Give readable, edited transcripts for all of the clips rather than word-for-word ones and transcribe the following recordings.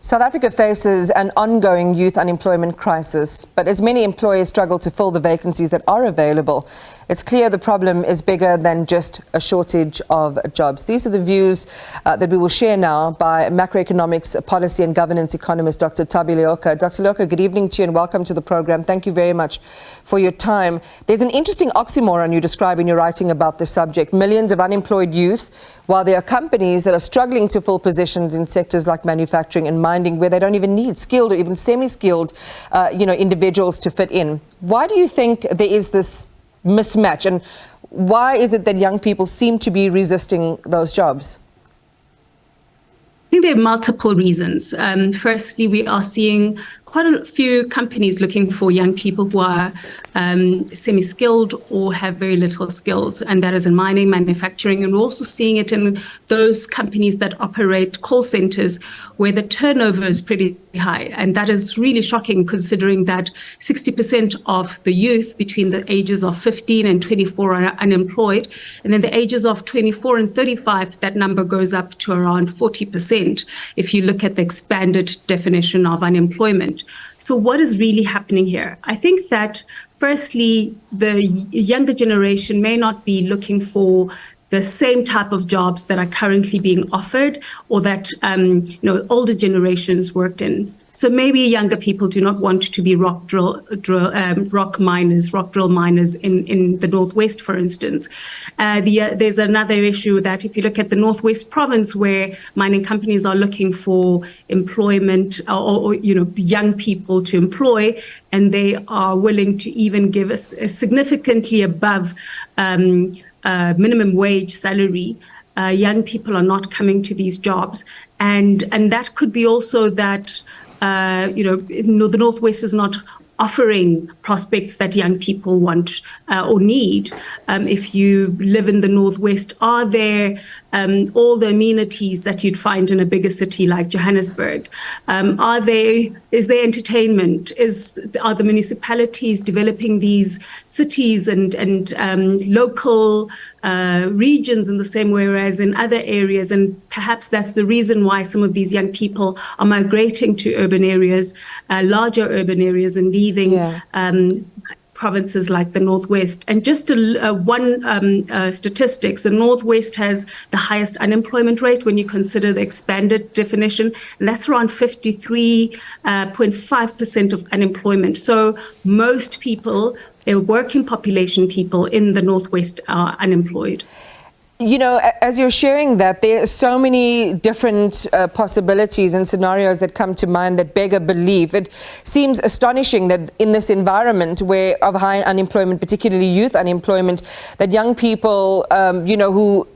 South Africa faces an ongoing youth unemployment crisis, but as many employers struggle to fill the vacancies that are available, it's clear the problem is bigger than just a shortage of jobs. These are the views that we will share now by Macroeconomics Policy and Governance Economist, Dr. Thabi Leoka. Dr. Leoka, good evening to you and welcome to the program. Thank you very much for your time. There's an interesting oxymoron you describe in your writing about this subject. Millions of unemployed youth, while there are companies that are struggling to fill positions in sectors like manufacturing and mining where they don't even need skilled or even semi-skilled individuals to fit in. Why do you think there is this mismatch, and why is it that young people seem to be resisting those jobs? I think there are multiple reasons. Firstly, we are seeing quite a few companies looking for young people who are semi-skilled or have very little skills, and that is in mining, manufacturing, and we're also seeing it in those companies that operate call centers where the turnover is pretty high. And that is really shocking considering that 60% of the youth between the ages of 15 and 24 are unemployed. And then the ages of 24 and 35, that number goes up to around 40% if you look at the expanded definition of unemployment. So what is really happening here? I think that firstly, the younger generation may not be looking for the same type of jobs that are currently being offered or that older generations worked in. So maybe younger people do not want to be rock drill miners in the Northwest, for instance. There's another issue that if you look at the Northwest province where mining companies are looking for employment or young people to employ, and they are willing to even give us a significantly above minimum wage salary, young people are not coming to these jobs. And that could be also that the Northwest is not offering prospects that young people want or need. If you live in the Northwest, are there all the amenities that you'd find in a bigger city like Johannesburg? Is there entertainment? Are the municipalities developing these cities and local regions in the same way as in other areas? And perhaps that's the reason why some of these young people are migrating to urban areas, larger urban areas, and leaving provinces like the Northwest. And just one statistics, the Northwest has the highest unemployment rate when you consider the expanded definition, and that's around 53.5% of unemployment. So most people, working population people in the Northwest are unemployed. You know, as you're sharing that, there are so many different possibilities and scenarios that come to mind that beg a belief. It seems astonishing that in this environment of high unemployment, particularly youth unemployment, that young people, who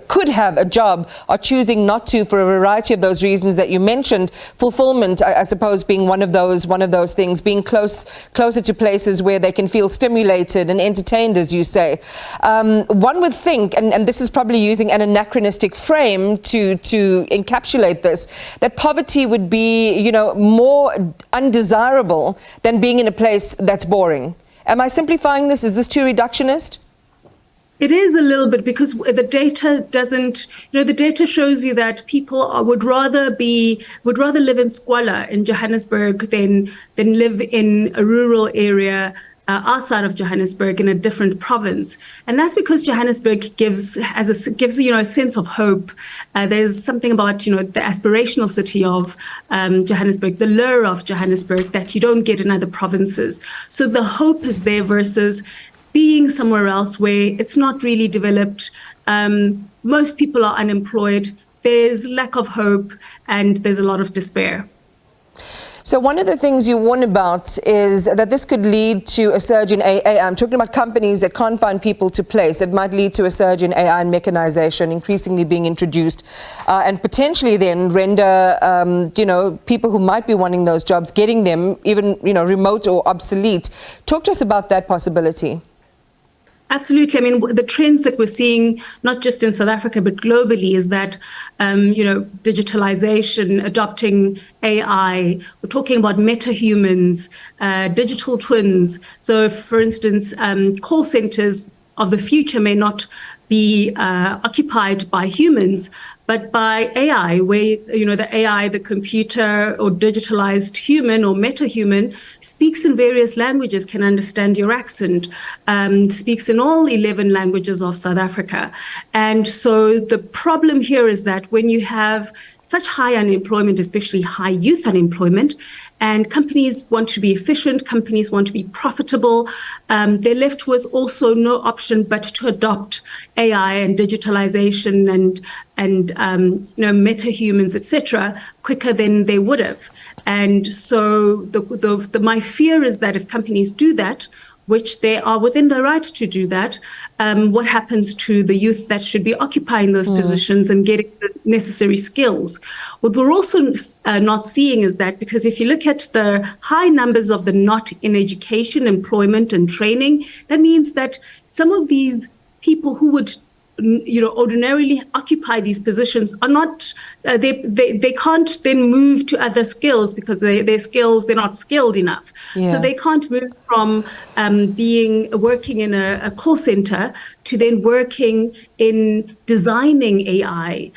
could have a job are choosing not to for a variety of those reasons that you mentioned. Fulfillment, I suppose, being one of those things, being closer to places where they can feel stimulated and entertained, as you say. One would think, and this is probably using an anachronistic frame to encapsulate this, that poverty would be, more undesirable than being in a place that's boring. Am I simplifying this? Is this too reductionist? It is a little bit, because the data doesn't, the data shows you that people would rather live in squalor in Johannesburg than live in a rural area outside of Johannesburg in a different province. And that's because Johannesburg gives a sense of hope. There's something about, the aspirational city of Johannesburg, the lure of Johannesburg that you don't get in other provinces. So the hope is there versus being somewhere else where it's not really developed. Most people are unemployed. There's lack of hope and there's a lot of despair. So one of the things you warn about is that this could lead to a surge in AI. I'm talking about companies that can't find people to place. It might lead to a surge in AI and mechanization increasingly being introduced, and potentially then render, people who might be wanting those jobs, getting them even, remote or obsolete. Talk to us about that possibility. Absolutely. I mean, the trends that we're seeing, not just in South Africa, but globally, is that, digitalization, adopting AI, we're talking about meta-humans, digital twins. So, for instance, call centers of the future may not be occupied by humans, but by AI, where, the AI, the computer or digitalized human or meta-human speaks in various languages, can understand your accent, speaks in all 11 languages of South Africa. And so the problem here is that when you have such high unemployment, especially high youth unemployment, and companies want to be efficient, companies want to be profitable, they're left with also no option but to adopt AI and digitalization and meta-humans, etc., quicker than they would have. And so my fear is that if companies do that, which they are within the right to do that, what happens to the youth that should be occupying those positions and getting the necessary skills? What we're also not seeing is that, because if you look at the high numbers of the not in education, employment and training, that means that some of these people who would ordinarily occupy these positions are not, they can't then move to other skills because their skills, they're not skilled enough. Yeah. So they can't move from working in a call center to then working in designing AI,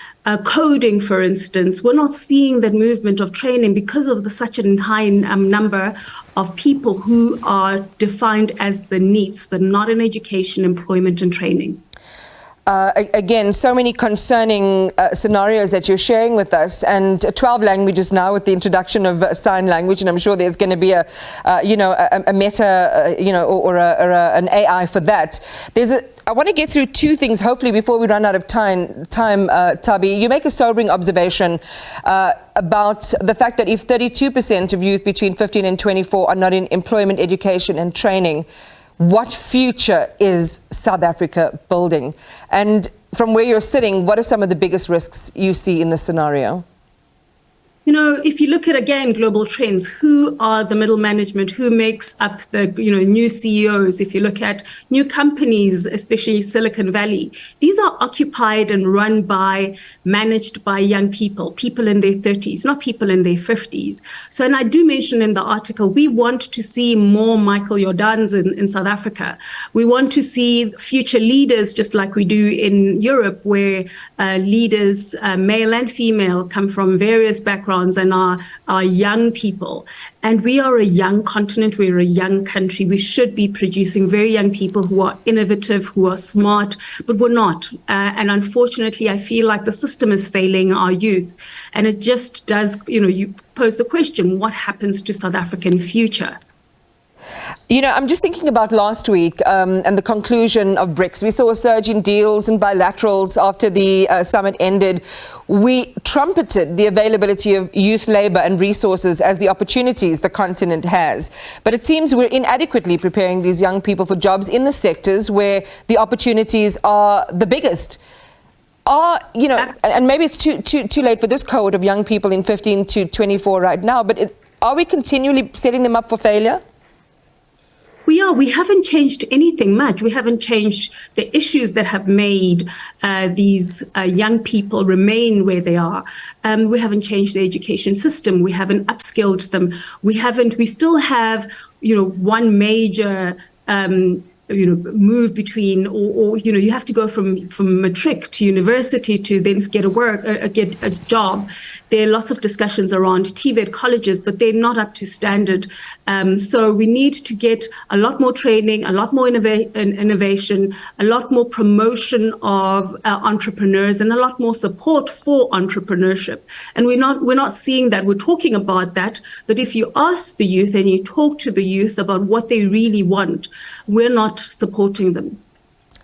coding, for instance. We're not seeing that movement of training because of such a high number of people who are defined as the NEETs, the not in education, employment and training. Again, so many concerning scenarios that you're sharing with us, and 12 languages now with the introduction of sign language, and I'm sure there's going to be a meta, an AI for that. I want to get through two things, hopefully, before we run out of time, Thabi. You make a sobering observation about the fact that if 32% of youth between 15 and 24 are not in employment, education and training, what future is South Africa building? And from where you're sitting, what are some of the biggest risks you see in this scenario? If you look at, again, global trends, who are the middle management, who makes up the, new CEOs? If you look at new companies, especially Silicon Valley, these are occupied and run managed by young people in their 30s, not people in their 50s. So, and I do mention in the article, we want to see more Michael Jordans in South Africa. We want to see future leaders, just like we do in Europe, where leaders, male and female, come from various backgrounds and are young people. And we are a young continent, we're a young country. We should be producing very young people who are innovative, who are smart, but we're not. And unfortunately, I feel like the system is failing our youth. And it just does, you pose the question, what happens to South African future? I'm just thinking about last week and the conclusion of BRICS. We saw a surge in deals and bilaterals after the summit ended. We trumpeted the availability of youth labor and resources as the opportunities the continent has. But it seems we're inadequately preparing these young people for jobs in the sectors where the opportunities are the biggest. And maybe it's too late for this cohort of young people in 15 to 24 right now, but are we continually setting them up for failure? We haven't changed anything much. We haven't changed the issues that have made these young people remain where they are. We haven't changed the education system. We haven't upskilled them. We still have, one major move between, or you have to go from matric to university to then get a job. There are lots of discussions around TVET colleges, but they're not up to standard. So we need to get a lot more training, a lot more innovation, a lot more promotion of entrepreneurs, and a lot more support for entrepreneurship. And we're not seeing that. We're talking about that, but if you ask the youth and you talk to the youth about what they really want, we're not supporting them.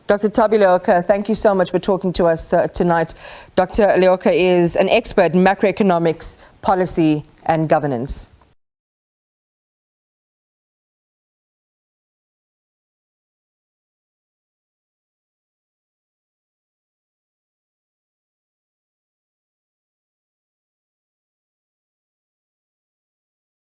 Dr. Thabi Leoka, thank you so much for talking to us tonight. Dr. Leoka is an expert in macroeconomics, policy and governance.